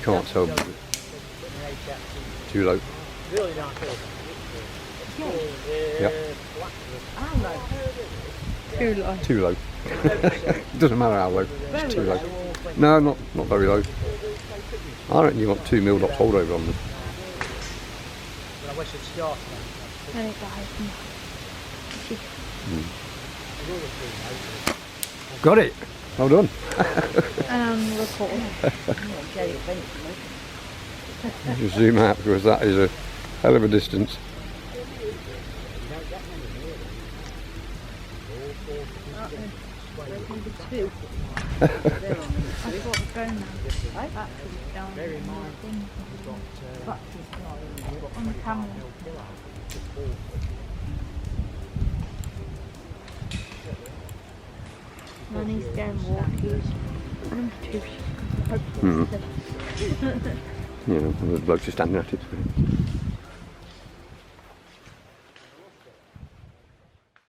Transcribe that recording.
can't tell. Too low. Yep. Too low. Too low. It doesn't matter how low. It's too low. No, not very low. I reckon you want 2 mil dot holdover on them. Got it. Well done. Record. Just zoom out because that is a hell of a distance. On the camera. And he's going walkies. And I'm too. Yeah, the blokes are standing at it.